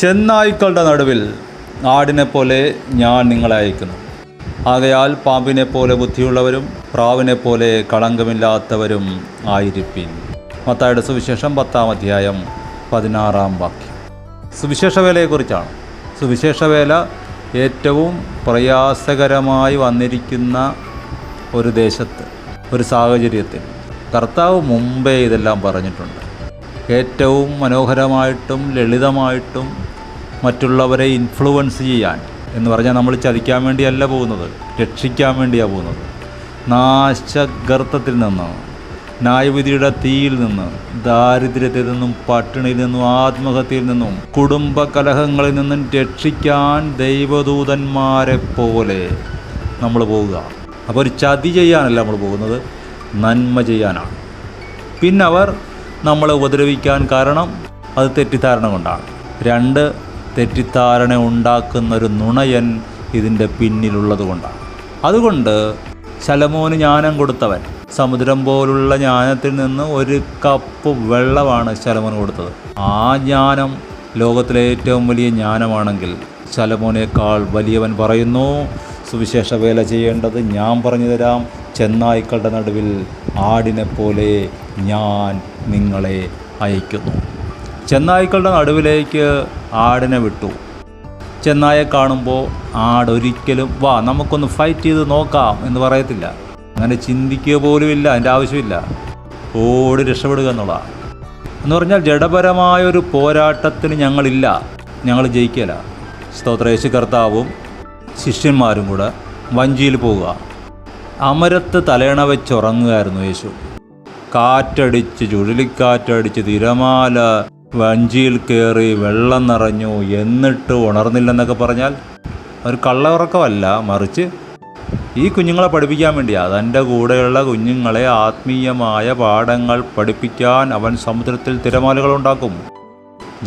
ചെന്നായ്ക്കളുടെ നടുവിൽ ആടിനെപ്പോലെ ഞാൻ നിങ്ങളെ അയക്കുന്നു. ആകയാൽ പാമ്പിനെപ്പോലെ ബുദ്ധിയുള്ളവരും പ്രാവിനെപ്പോലെ കളങ്കമില്ലാത്തവരും ആയിരിപ്പിൻ. മത്തായിയുടെ സുവിശേഷം 10-ാം അധ്യായം 16-ാം വാക്യം. സുവിശേഷവേലയെക്കുറിച്ചാണ്. സുവിശേഷവേല ഏറ്റവും പ്രയാസകരമായി വന്നിരിക്കുന്ന ഒരു ദേശത്ത്, ഒരു സാഹചര്യത്തിൽ കർത്താവ് മുമ്പേ ഇതെല്ലാം പറഞ്ഞിട്ടുണ്ട്. ഏറ്റവും മനോഹരമായിട്ടും ലളിതമായിട്ടും മറ്റുള്ളവരെ ഇൻഫ്ലുവൻസ് ചെയ്യാൻ എന്ന് പറഞ്ഞാൽ നമ്മൾ ചതിക്കാൻ വേണ്ടിയല്ല പോകുന്നത്, രക്ഷിക്കാൻ വേണ്ടിയാണ് പോകുന്നത്. നാശഗർത്തത്തിൽ നിന്ന്, ന്യായവിധിയുടെ തീയിൽ നിന്ന്, ദാരിദ്ര്യത്തിൽ നിന്നും, പട്ടിണിയിൽ നിന്നും, ആത്മഹത്യയിൽ നിന്നും, കുടുംബ കലഹങ്ങളിൽ നിന്നും രക്ഷിക്കാൻ ദൈവദൂതന്മാരെ പോലെ നമ്മൾ പോവുക. അപ്പോൾ ഒരു ചതി ചെയ്യാനല്ല നമ്മൾ പോകുന്നത്, നന്മ ചെയ്യാനാണ്. പിന്നെ അവർ നമ്മളെ ഉപദ്രവിക്കാൻ കാരണം അത് തെറ്റിദ്ധാരണ കൊണ്ടാണ്. 2 തെറ്റിദ്ധാരണ ഉണ്ടാക്കുന്നൊരു നുണയൻ ഇതിൻ്റെ പിന്നിലുള്ളത് കൊണ്ടാണ്. അതുകൊണ്ട് ശലോമോന് ജ്ഞാനം കൊടുത്തവൻ സമുദ്രം പോലുള്ള ജ്ഞാനത്തിൽ നിന്ന് 1 കപ്പ് വെള്ളമാണ് ശലോമോന് കൊടുത്തത്. ആ ജ്ഞാനം ലോകത്തിലെ ഏറ്റവും വലിയ ജ്ഞാനമാണെങ്കിൽ ശലോമോനേക്കാൾ വലിയവൻ പറയുന്നു, സുവിശേഷ വേല ചെയ്യേണ്ടത് ഞാൻ പറഞ്ഞു തരാം. ചെന്നായ്ക്കളുടെ നടുവിൽ ആടിനെപ്പോലെ ഞാൻ നിങ്ങളെ അയക്കുന്നു. ചെന്നായ്ക്കളുടെ നടുവിലേക്ക് ആടിനെ വിട്ടു. ചെന്നായെ കാണുമ്പോൾ ആടൊരിക്കലും വാ നമുക്കൊന്ന് ഫൈറ്റ് ചെയ്ത് നോക്കാം എന്ന് പറയത്തില്ല. അങ്ങനെ ചിന്തിക്കുക പോലുമില്ല, അതിൻ്റെ ആവശ്യമില്ല. ഓടി രക്ഷപ്പെടുക എന്നുള്ളതാണ്. എന്ന് പറഞ്ഞാൽ ജഡപരമായൊരു പോരാട്ടത്തിന് ഞങ്ങളില്ല, ഞങ്ങൾ ജയിക്കില്ല. സ്തോത്രം. യേശു കർത്താവും ശിഷ്യന്മാരും കൂടെ വഞ്ചിയിൽ പോവുക. അമരത്ത് തലയണ വെച്ചുറങ്ങുകയായിരുന്നു യേശു. കാറ്റടിച്ച്, ചുഴലിക്കാറ്റടിച്ച്, തിരമാല വഞ്ചിയിൽ കയറി, വെള്ളം നിറഞ്ഞു, എന്നിട്ട് ഉണർന്നില്ലെന്നൊക്കെ പറഞ്ഞാൽ ഒരു കള്ളയുറക്കമല്ല, മറിച്ച് ഈ കുഞ്ഞുങ്ങളെ പഠിപ്പിക്കാൻ വേണ്ടിയാണ്. തൻ്റെ കൂടെയുള്ള കുഞ്ഞുങ്ങളെ ആത്മീയമായ പാഠങ്ങൾ പഠിപ്പിക്കാൻ അവൻ സമുദ്രത്തിൽ തിരമാലകളുണ്ടാക്കും.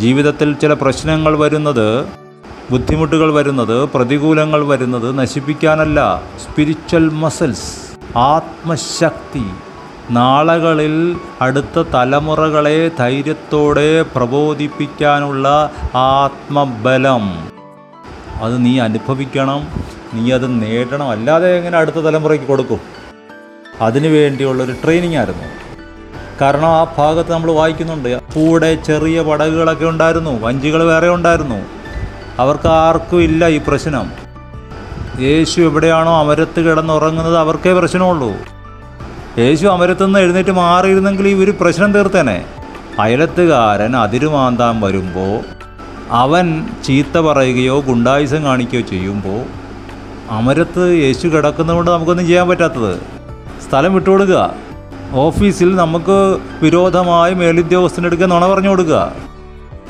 ജീവിതത്തിൽ ചില പ്രശ്നങ്ങൾ വരുന്നത്, ബുദ്ധിമുട്ടുകൾ വരുന്നത്, പ്രതികൂലങ്ങൾ വരുന്നത് നശിപ്പിക്കാനല്ല, സ്പിരിച്വൽ മസിൽസ്, ആത്മശക്തി, നാളുകളിൽ അടുത്ത തലമുറകളെ ധൈര്യത്തോടെ പ്രബോധിപ്പിക്കാനുള്ള ആത്മബലം, അത് നീ അനുഭവിക്കണം, നീ അത് നേടണം. അല്ലാതെ എങ്ങനെ അടുത്ത തലമുറയ്ക്ക് കൊടുക്കും? അതിനു വേണ്ടിയുള്ളൊരു ട്രെയിനിങ് ആയിരുന്നു. കാരണം ആ ഭാഗത്ത് നമ്മൾ വായിക്കുന്നുണ്ട്, കൂടെ ചെറിയ പടകുകളൊക്കെ ഉണ്ടായിരുന്നു, വഞ്ചികൾ വേറെ ഉണ്ടായിരുന്നു. അവർക്ക് ആർക്കും ഇല്ല ഈ പ്രശ്നം. യേശു എവിടെയാണോ അമരത്ത് കിടന്നുറങ്ങുന്നത് അവർക്കേ പ്രശ്നമുള്ളൂ. യേശു അമരത്തുനിന്ന് എഴുന്നേറ്റ് മാറിയിരുന്നെങ്കിൽ ഈ ഒരു പ്രശ്നം തീർത്തേനെ. അയലത്തുകാരൻ അതിരുമാന്താൻ വരുമ്പോൾ അവൻ ചീത്ത പറയുകയോ ഗുണ്ടായുസം കാണിക്കുകയോ ചെയ്യുമ്പോൾ അമരത്ത് യേശു കിടക്കുന്നതുകൊണ്ട് നമുക്കൊന്നും ചെയ്യാൻ പറ്റാത്തത് സ്ഥലം വിട്ടുകൊടുക്കുക. ഓഫീസിൽ നമുക്ക് വിരോധമായി മേലുദ്യോഗസ്ഥനെടുക്കുക നുണ പറഞ്ഞു കൊടുക്കുക.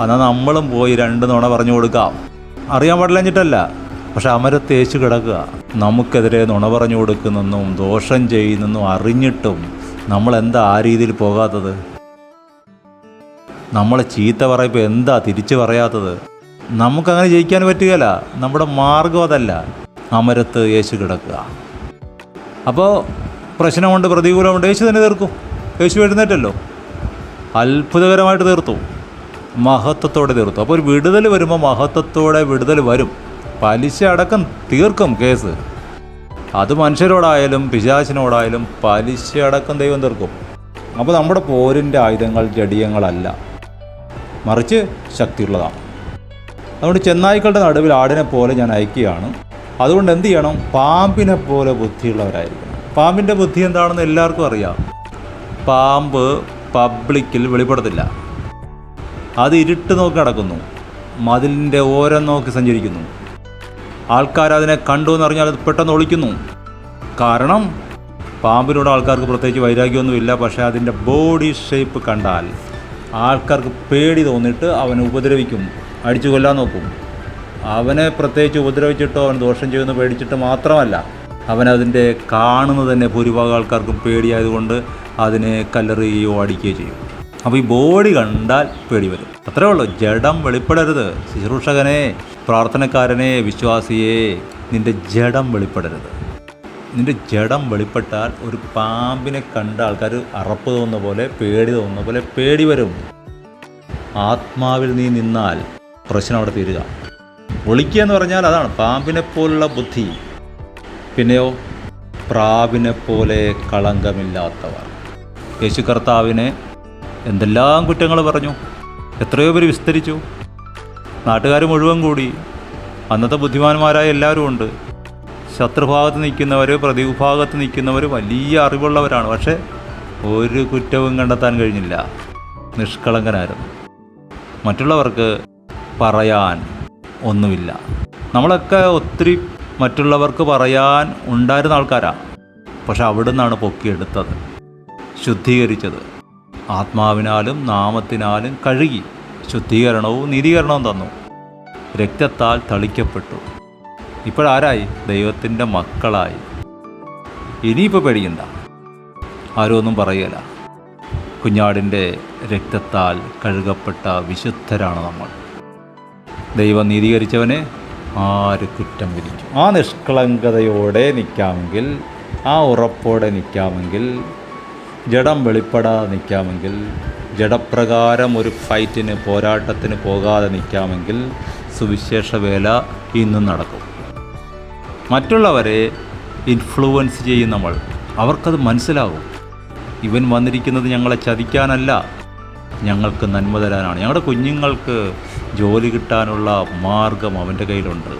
എന്നാൽ നമ്മളും പോയി 2 നുണ പറഞ്ഞു കൊടുക്കാം. അറിയാൻ പാടില്ലഞ്ഞിട്ടല്ല, പക്ഷെ അമരത്ത് യേശു കിടക്കുക. നമുക്കെതിരെ നുണ പറഞ്ഞു കൊടുക്കുന്നെന്നും ദോഷം ചെയ്യുന്നെന്നും അറിഞ്ഞിട്ടും നമ്മളെന്താ ആ രീതിയിൽ പോകാത്തത്? നമ്മളെ ചീത്ത പറയുമ്പോൾ എന്താ തിരിച്ചു പറയാത്തത്? നമുക്കങ്ങനെ ജയിക്കാൻ പറ്റുകയില്ല. നമ്മുടെ മാർഗം അതല്ല. അമരത്ത് യേശു കിടക്കുക. അപ്പോൾ പ്രശ്നമുണ്ട്, പ്രതികൂലമുണ്ട്, യേശു തന്നെ തീർക്കും. യേശു എഴുന്നേറ്റല്ലോ, അത്ഭുതകരമായിട്ട് തീർത്തു, മഹത്വത്തോടെ തീർത്തു. അപ്പോൾ ഒരു വിടുതൽ വരുമ്പോൾ മഹത്വത്തോടെ വിടുതൽ വരും. പലിശ അടക്കം തീർക്കും കേസ്. അത് മനുഷ്യരോടായാലും പിശാചിനോടായാലും പലിശ അടക്കം ദൈവം തീർക്കും. അപ്പോൾ നമ്മുടെ പോരിൻ്റെ ആയുധങ്ങൾ ജഡീയങ്ങളല്ല, മറിച്ച് ശക്തിയുള്ളതാണ്. അതുകൊണ്ട് ചെന്നായ്ക്കളുടെ നടുവിൽ ആടിനെ പോലെ ഞാൻ അയക്കുകയാണ്. അതുകൊണ്ട് എന്ത് ചെയ്യണം? പാമ്പിനെ പോലെ ബുദ്ധിയുള്ളവരായിരിക്കണം. പാമ്പിൻ്റെ ബുദ്ധി എന്താണെന്ന് എല്ലാവർക്കും അറിയാം. പാമ്പ് പബ്ലിക്കിൽ വെളിപ്പെടുത്തില്ല. അത് ഇരുട്ട് നോക്കി നടക്കുന്നു, മതിലിൻ്റെ ഓരം നോക്കി സഞ്ചരിക്കുന്നു. ആൾക്കാരതിനെ കണ്ടു എന്നറിഞ്ഞാൽ അത് പെട്ടെന്ന് ഒളിക്കുന്നു. കാരണം പാമ്പിനോട് ആൾക്കാർക്ക് പ്രത്യേകിച്ച് വൈരാഗ്യമൊന്നുമില്ല. പക്ഷേ അതിൻ്റെ ബോഡി ഷേപ്പ് കണ്ടാൽ ആൾക്കാർക്ക് പേടി തോന്നിയിട്ട് അവനെ ഉപദ്രവിക്കും, അടിച്ചു കൊല്ലാൻ നോക്കും. അവനെ പ്രത്യേകിച്ച് ഉപദ്രവിച്ചിട്ടോ അവൻ ദോഷം ചെയ്യുമെന്ന് പേടിച്ചിട്ട് മാത്രമല്ല, അവനതിൻ്റെ കാണുന്നത് തന്നെ ഭൂരിഭാഗം ആൾക്കാർക്കും പേടിയായതുകൊണ്ട് അതിനെ കല്ലെറിയുകയോ അടിക്കുകയോ ചെയ്യും. അപ്പോൾ ഈ ബോഡി കണ്ടാൽ പേടി വരും. അത്രേ ഉള്ളൂ. ജഡം വെളിപ്പെടരുത്. ശുശ്രൂഷകനെ, പ്രാർത്ഥനക്കാരനെ, വിശ്വാസിയെ, നിൻ്റെ ജഡം വെളിപ്പെടരുത്. നിൻ്റെ ജഡം വെളിപ്പെട്ടാൽ ഒരു പാമ്പിനെ കണ്ട ആൾക്കാർ അറപ്പ് തോന്നുന്ന പോലെ, പേടി തോന്നുന്ന പോലെ പേടി വരും. ആത്മാവിൽ നീ നിന്നാൽ പ്രശ്നം അവിടെ തീരുക. ഒളിക്കുക എന്ന് പറഞ്ഞാൽ അതാണ്, പാമ്പിനെപ്പോലുള്ള ബുദ്ധി. പിന്നെയോ പ്രാവിനെപ്പോലെ കളങ്കമില്ലാത്തവർ. യേശു കർത്താവിനെ എന്തെല്ലാം കുറ്റങ്ങൾ പറഞ്ഞു, എത്രയോ പേര് വിസ്തരിച്ചു. നാട്ടുകാർ മുഴുവൻ കൂടി, അന്നത്തെ ബുദ്ധിമാന്മാരായ എല്ലാവരും ഉണ്ട്. ശത്രുഭാഗത്ത് നിൽക്കുന്നവർ, പ്രതിഭാഗത്ത് നിൽക്കുന്നവർ വലിയ അറിവുള്ളവരാണ്. പക്ഷേ ഒരു കുറ്റവും കണ്ടെത്താൻ കഴിഞ്ഞില്ല. നിഷ്കളങ്കനായിരുന്നു. മറ്റുള്ളവർക്ക് പറയാൻ ഒന്നുമില്ല. നമ്മളൊക്കെ ഒത്തിരി മറ്റുള്ളവർക്ക് പറയാൻ ഉണ്ടായിരുന്ന ആൾക്കാരാണ്. പക്ഷെ അവിടെ നിന്നാണ് പൊക്കിയെടുത്തത്, ശുദ്ധീകരിച്ചത്. ആത്മാവിനാലും നാമത്തിനാലും കഴുകി ശുദ്ധീകരണവും നീതീകരണവും തന്നു. രക്തത്താൽ തളിക്കപ്പെട്ടു. ഇപ്പോഴാരായി? ദൈവത്തിൻ്റെ മക്കളായി. ഇനിയിപ്പോൾ പേടിക്കണ്ട, ആരും ഒന്നും പറയുകയില്ല. കുഞ്ഞാടിൻ്റെ രക്തത്താൽ കഴുകപ്പെട്ട വിശുദ്ധരാണ് നമ്മൾ. ദൈവം നീതീകരിച്ചവനെ ആര് കുറ്റം വിധിക്കും? ആ നിഷ്കളങ്കതയോടെ നിൽക്കാമെങ്കിൽ, ആ ഉറപ്പോടെ നിൽക്കാമെങ്കിൽ, ജഡം വെളിപ്പെടാതെ നിൽക്കാമെങ്കിൽ, ജഡപ്രകാരം ഒരു ഫൈറ്റിന്, പോരാട്ടത്തിന് പോകാതെ നിൽക്കാമെങ്കിൽ സുവിശേഷ വേല ഇന്നും നടക്കും. മറ്റുള്ളവരെ ഇൻഫ്ലുവൻസ് ചെയ്യും നമ്മൾ. അവർക്കത് മനസ്സിലാവും. ഇവൻ വന്നിരിക്കുന്നത് ഞങ്ങളെ ചതിക്കാനല്ല, ഞങ്ങൾക്ക് നന്മ തരാനാണ്. ഞങ്ങളുടെ കുഞ്ഞുങ്ങൾക്ക് ജോലി കിട്ടാനുള്ള മാർഗം അവൻ്റെ കയ്യിലുണ്ട്.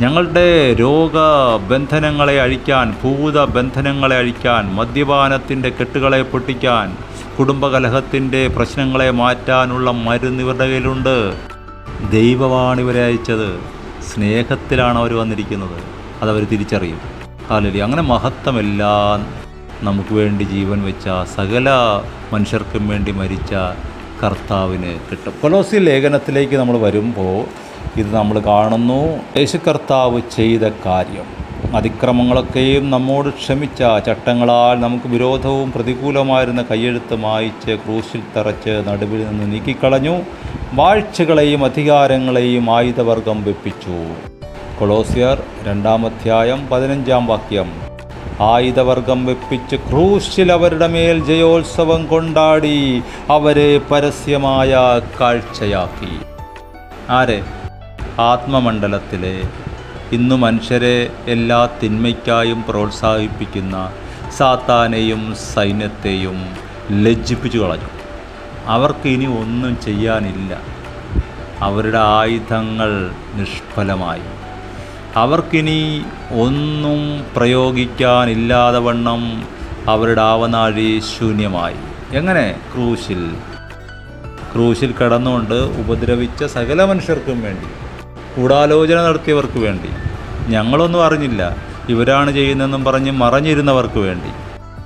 ഞങ്ങളുടെ രോഗബന്ധനങ്ങളെ അഴിക്കാൻ, ഭൂതബന്ധനങ്ങളെ അഴിക്കാൻ, മദ്യപാനത്തിൻ്റെ കെട്ടുകളെ പൊട്ടിക്കാൻ, കുടുംബകലഹത്തിൻ്റെ പ്രശ്നങ്ങളെ മാറ്റാനുള്ള മരുന്ന് ഇവരുടെ കയ്യിലുണ്ട്. ദൈവമാണ് ഇവരെ അയച്ചത്. സ്നേഹത്തിലാണ് അവർ വന്നിരിക്കുന്നത്. അതവർ തിരിച്ചറിയും. ഹല്ലേലൂയ. അങ്ങനെ മഹത്വമെല്ലാം നമുക്ക് വേണ്ടി ജീവൻ വെച്ച, സകല മനുഷ്യർക്കും വേണ്ടി മരിച്ച കർത്താവിന് കിട്ടും. കൊലോസ്യ ലേഖനത്തിലേക്ക് നമ്മൾ വരുമ്പോൾ ഇത് നമ്മൾ കാണുന്നു. യേശു കർത്താവ് ചെയ്ത കാര്യം, അതിക്രമങ്ങളൊക്കെയും നമ്മോട് ക്ഷമിച്ച, ചട്ടങ്ങളാൽ നമുക്ക് വിരോധവും പ്രതികൂലമായിരുന്ന കയ്യെഴുത്ത് മായിച്ച് ക്രൂശിൽ തറച്ച് നടുവിൽ നിന്ന് നീക്കിക്കളഞ്ഞു. വാഴ്ചകളെയും അധികാരങ്ങളെയും ആയുധവർഗം വെപ്പിച്ചു. കൊളോസ്യർ 2:15 ആയുധവർഗം വെപ്പിച്ച് ക്രൂശിൽ അവരുടെ മേൽ ജയോത്സവം കൊണ്ടാടി അവരെ പരസ്യമായ കാഴ്ചയാക്കി. ആരെ? ആത്മമണ്ഡലത്തിലെ ഇന്നു മനുഷ്യരെ എല്ലാ തിന്മയ്ക്കായും പ്രോത്സാഹിപ്പിക്കുന്ന സാത്താനെയും സൈന്യത്തെയും ലജ്ജിപ്പിച്ചു കളഞ്ഞു. അവർക്ക് ഇനി ഒന്നും ചെയ്യാനില്ല. അവരുടെ ആയുധങ്ങൾ നിഷ്ഫലമായി. അവർക്കിനി ഒന്നും പ്രയോഗിക്കാനില്ലാതെ വണ്ണം അവരുടെ ആവനാഴി ശൂന്യമായി. എങ്ങനെ? ക്രൂശിൽ കടന്നുകൊണ്ട് ഉപദ്രവിച്ച സകല മനുഷ്യർക്കും വേണ്ടി, ഗൂഢാലോചന നടത്തിയവർക്ക് വേണ്ടി, ഞങ്ങളൊന്നും അറിഞ്ഞില്ല ഇവരാണ് ചെയ്യുന്നതെന്നും പറഞ്ഞ് മറഞ്ഞിരുന്നവർക്ക് വേണ്ടി,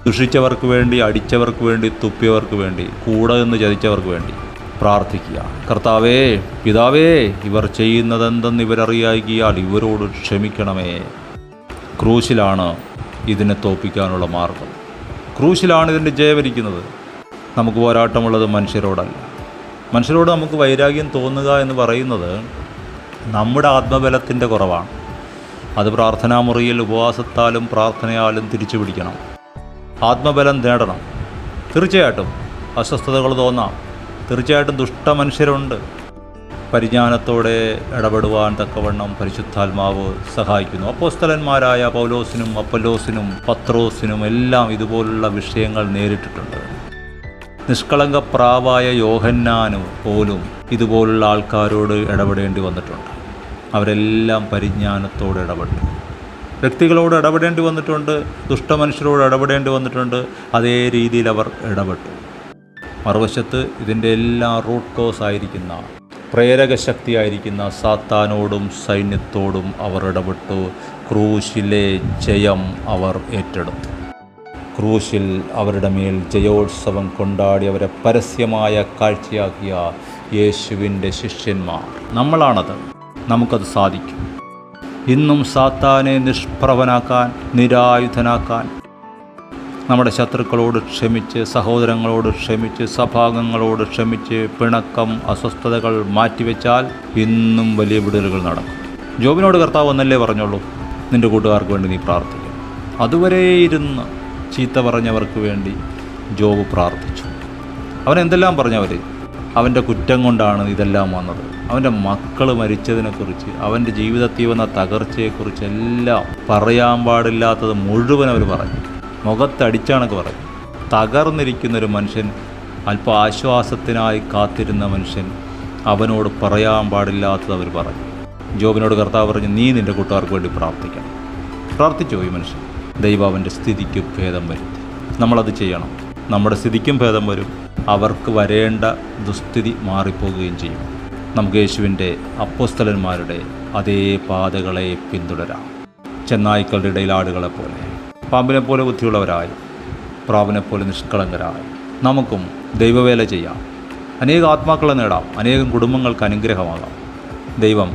ദുഷിച്ചവർക്ക് വേണ്ടി, അടിച്ചവർക്ക് വേണ്ടി, തുപ്പിയവർക്ക് വേണ്ടി, കൂടെ നിന്ന് ചതിച്ചവർക്ക് വേണ്ടി പ്രാർത്ഥിക്കുക. കർത്താവേ, പിതാവേ, ഇവർ ചെയ്യുന്നതെന്തെന്ന് ഇവരറിയാകിയാൽ ഇവരോട് ക്ഷമിക്കണമേ. ക്രൂശിലാണ് ഇതിനെ തോൽപ്പിക്കാനുള്ള മാർഗം. ക്രൂശിലാണ് ഇതിൻ്റെ ജയവരിക്കുന്നത്. നമുക്ക് പോരാട്ടമുള്ളത് മനുഷ്യരോടല്ല. മനുഷ്യരോട് നമുക്ക് വൈരാഗ്യം തോന്നുക എന്ന് പറയുന്നത് നമ്മുടെ ആത്മബലത്തിൻ്റെ കുറവാണ്. അത് പ്രാർത്ഥനാമുറിയിൽ ഉപവാസത്താലും പ്രാർത്ഥനയാലും തിരിച്ചു പിടിക്കണം. ആത്മബലം നേടണം. തീർച്ചയായിട്ടും അസ്വസ്ഥതകൾ തോന്നാം. തീർച്ചയായിട്ടും ദുഷ്ടമനുഷ്യരുണ്ട്. പരിജ്ഞാനത്തോടെ ഇടപെടുവാൻ തക്കവണ്ണം പരിശുദ്ധാത്മാവ് സഹായിക്കുന്നു. അപ്പോസ്തലന്മാരായ പൗലോസിനും അപ്പൊല്ലോസിനും പത്രോസിനും എല്ലാം ഇതുപോലുള്ള വിഷയങ്ങൾ നേരിട്ടിട്ടുണ്ട്. നിഷ്കളങ്ക പ്രാവായ യോഹന്നാനും പോലും ഇതുപോലുള്ള ആൾക്കാരോട് ഇടപെടേണ്ടി വന്നിട്ടുണ്ട്. അവരെല്ലാം പരിജ്ഞാനത്തോടെ ഇടപെട്ടു. വ്യക്തികളോട് ഇടപെടേണ്ടി വന്നിട്ടുണ്ട്, ദുഷ്ടമനുഷ്യരോട് ഇടപെടേണ്ടി വന്നിട്ടുണ്ട്. അതേ രീതിയിൽ അവർ ഇടപെട്ടു. മറുവശത്ത് ഇതിൻ്റെ എല്ലാ റൂട്ട് കോസ് ആയിരിക്കുന്ന, പ്രേരക ശക്തിയായിരിക്കുന്ന സാത്താനോടും സൈന്യത്തോടും അവർ ഇടപെട്ടു. ക്രൂശിലെ ജയം അവർ ഏറ്റെടുത്തു. ക്രൂശിൽ അവരുടെ മേൽ ജയോത്സവം കൊണ്ടാടി അവരെ പരസ്യമായ കാഴ്ചയാക്കിയ യേശുവിൻ്റെ ശിഷ്യന്മാർ നമ്മളാണത്. നമുക്കത് സാധിക്കും. ഇന്നും സാത്താനെ നിഷ്പ്രഭനാക്കാൻ, നിരായുധനാക്കാൻ, നമ്മുടെ ശത്രുക്കളോട് ക്ഷമിച്ച്, സഹോദരങ്ങളോട് ക്ഷമിച്ച്, സഭാംഗങ്ങളോട് ക്ഷമിച്ച്, പിണക്കം, അസ്വസ്ഥതകൾ മാറ്റിവെച്ചാൽ ഇന്നും വലിയ വിടുതലുകൾ നടക്കും. ജോബിനോട് കർത്താവ് ഒന്നല്ലേ പറഞ്ഞുള്ളൂ, നിൻ്റെ കൂട്ടുകാർക്ക് വേണ്ടി നീ പ്രാർത്ഥിക്കും. അതുവരെ ഇരുന്ന് ചീത്ത പറഞ്ഞവർക്ക് വേണ്ടി ജോബ് പ്രാർത്ഥിച്ചു. അവൻ എന്തെല്ലാം പറഞ്ഞവർ? അവൻ്റെ കുറ്റം കൊണ്ടാണ് ഇതെല്ലാം വന്നത്. അവൻ്റെ മക്കൾ മരിച്ചതിനെക്കുറിച്ച്, അവൻ്റെ ജീവിതത്തിൽ വന്ന തകർച്ചയെക്കുറിച്ച് എല്ലാം പറയാൻ പാടില്ലാത്തത് മുഴുവൻ അവർ പറഞ്ഞു. മുഖത്തടിച്ചാണൊക്കെ പറഞ്ഞു. തകർന്നിരിക്കുന്നൊരു മനുഷ്യൻ, അല്പ ആശ്വാസത്തിനായി കാത്തിരുന്ന മനുഷ്യൻ, അവനോട് പറയാൻ പാടില്ലാത്തത് അവർ പറഞ്ഞു. ജോബിനോട് കർത്താവ് പറഞ്ഞു, നീ നിൻ്റെ കൂട്ടുകാർക്ക് വേണ്ടി പ്രാർത്ഥിക്കണം. പ്രാർത്ഥിച്ചു ഈ മനുഷ്യൻ. ദൈവം അവൻ്റെ സ്ഥിതിക്ക് ഭേദം വരുത്തി. നമ്മളത് ചെയ്യണം. നമ്മുടെ സ്ഥിതിക്കും ഭേദം വരും, അവർക്ക് വരേണ്ട ദുസ്ഥിതി മാറിപ്പോവുകയും ചെയ്യും. നമുക്ക് യേശുവിൻ്റെ അപ്പോസ്തലന്മാരുടെ അതേ പാതകളെ പിന്തുടരാം. ചെന്നായ്ക്കളുടെ ഇടയിൽ ആടുകളെപ്പോലെ, പാമ്പിനെപ്പോലെ ബുദ്ധിയുള്ളവരായി, പ്രാവിനെപ്പോലെ നിഷ്കളങ്കരായി നമുക്കും ദൈവവേല ചെയ്യാം. അനേക ആത്മാക്കളെ നേടാം. അനേകം കുടുംബങ്ങൾക്ക് അനുഗ്രഹമാകാം. ദൈവം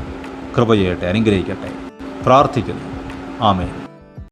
കൃപ ചെയ്യട്ടെ, അനുഗ്രഹിക്കട്ടെ. പ്രാർത്ഥിക്കുന്നു. ആമേൻ.